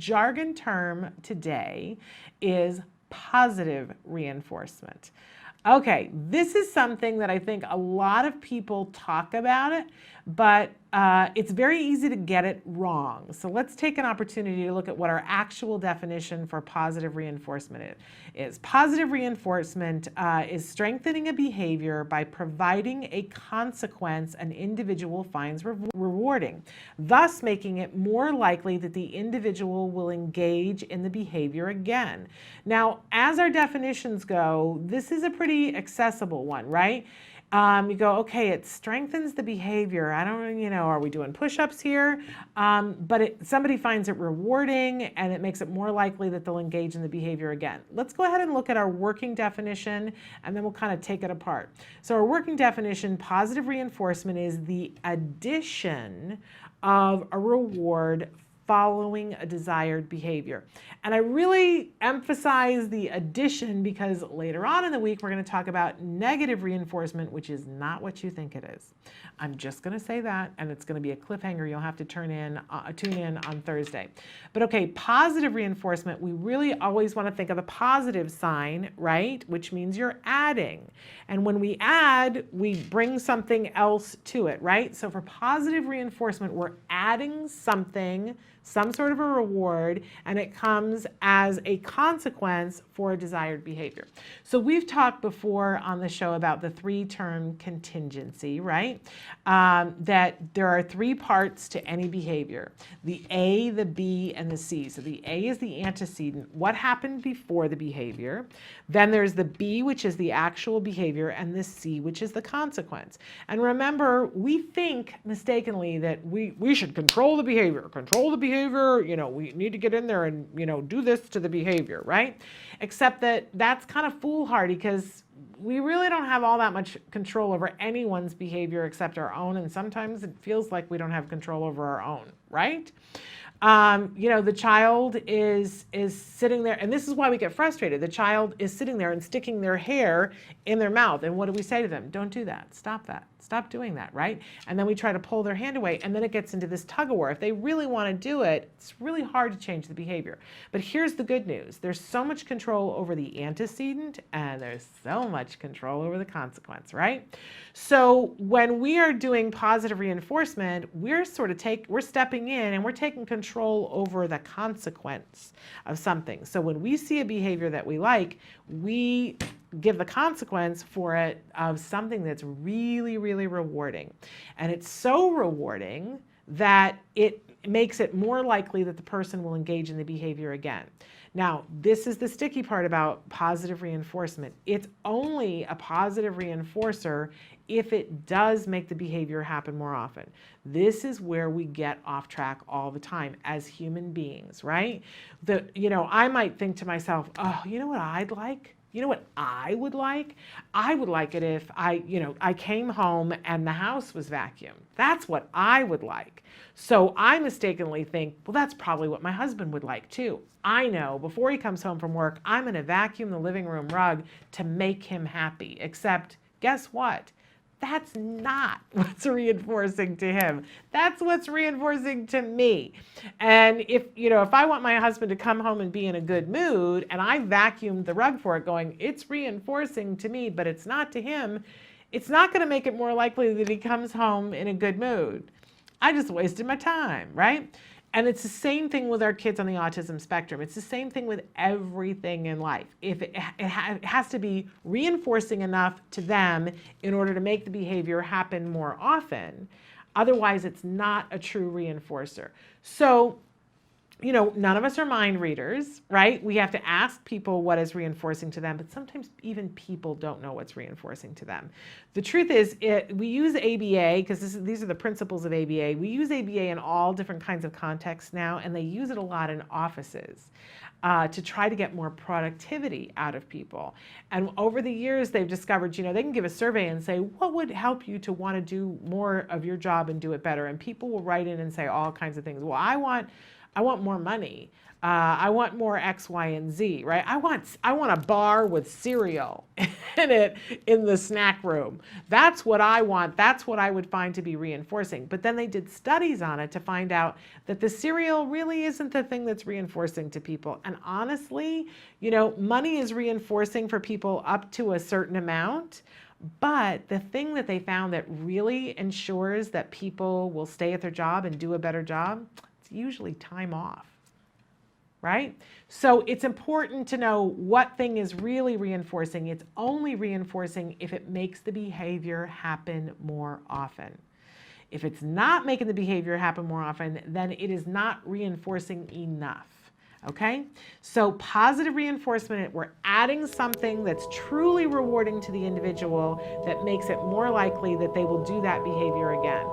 jargon term today is positive reinforcement. Okay, this is something that I think a lot of people talk about it, but it's very easy to get it wrong. So let's take an opportunity to look at what our actual definition for positive reinforcement is. Positive reinforcement is strengthening a behavior by providing a consequence an individual finds rewarding, thus making it more likely that the individual will engage in the behavior again. Now, as our definitions go, this is a pretty accessible one, right? You go, okay, it strengthens the behavior. I don't, are we doing push-ups here? But somebody finds it rewarding and it makes it more likely that they'll engage in the behavior again. Let's go ahead and look at our working definition and then we'll kind of take it apart. So our working definition, positive reinforcement is the addition of a reward following a desired behavior. And I really emphasize the addition because later on in the week, we're going to talk about negative reinforcement, which is not what you think it is. I'm just going to say that, and it's going to be a cliffhanger. You'll have to tune in on Thursday. But okay, positive reinforcement, we really always want to think of the positive sign, right? Which means you're adding. And when we add, we bring something else to it, right? So for positive reinforcement, we're adding something, some sort of a reward, and it comes as a consequence for a desired behavior. So we've talked before on the show about the three-term contingency, right? That there are three parts to any behavior: the A, the B, and the C. So the A is the antecedent, what happened before the behavior. Then there's the B, which is the actual behavior, and the C, which is the consequence. And remember, we think mistakenly that we should control the behavior, we need to get in there and, do this to the behavior, right? Except that that's kind of foolhardy because we really don't have all that much control over anyone's behavior except our own. And sometimes it feels like we don't have control over our own, right? The child is sitting there, and this is why we get frustrated. The child is sitting there and sticking their hair in their mouth. And what do we say to them? Don't do that. Stop that. Stop doing that, right? And then we try to pull their hand away, and then it gets into this tug of war. If they really want to do it, it's really hard to change the behavior. But here's the good news. There's so much control over the antecedent, and there's so much control over the consequence, right? So when we are doing positive reinforcement, we're stepping in and we're taking control over the consequence of something. So when we see a behavior that we like, we give the consequence for it of something that's really, really rewarding. And it's so rewarding that it makes it more likely that the person will engage in the behavior again. Now, this is the sticky part about positive reinforcement. It's only a positive reinforcer if it does make the behavior happen more often. This is where we get off track all the time as human beings, right? I might think to myself, oh, you know what I'd like? You know what I would like? I would like it if I came home and the house was vacuumed. That's what I would like. So I mistakenly think, well, that's probably what my husband would like too. I know before he comes home from work, I'm going to vacuum the living room rug to make him happy. Except, guess what? That's not what's reinforcing to him. That's what's reinforcing to me. And if I want my husband to come home and be in a good mood and I vacuumed the rug for it going, it's reinforcing to me, but it's not to him, it's not going to make it more likely that he comes home in a good mood. I just wasted my time, right? And it's the same thing with our kids on the autism spectrum. It's the same thing with everything in life. If it has to be reinforcing enough to them in order to make the behavior happen more often. Otherwise, it's not a true reinforcer. So, none of us are mind readers, right? We have to ask people what is reinforcing to them, but sometimes even people don't know what's reinforcing to them. The truth is, we use ABA, because these are the principles of ABA. We use ABA in all different kinds of contexts now, and they use it a lot in offices to try to get more productivity out of people. And over the years, they've discovered, they can give a survey and say, what would help you to want to do more of your job and do it better? And people will write in and say all kinds of things. Well, I want I want more money. I want more X, Y, and Z, right? I want a bar with cereal in it in the snack room. That's what I want. That's what I would find to be reinforcing. But then they did studies on it to find out that the cereal really isn't the thing that's reinforcing to people. And honestly, money is reinforcing for people up to a certain amount. But the thing that they found that really ensures that people will stay at their job and do a better job, it's usually time off. Right? So it's important to know what thing is really reinforcing. It's only reinforcing if it makes the behavior happen more often. If it's not making the behavior happen more often, then it is not reinforcing enough. Okay? So positive reinforcement, we're adding something that's truly rewarding to the individual that makes it more likely that they will do that behavior again.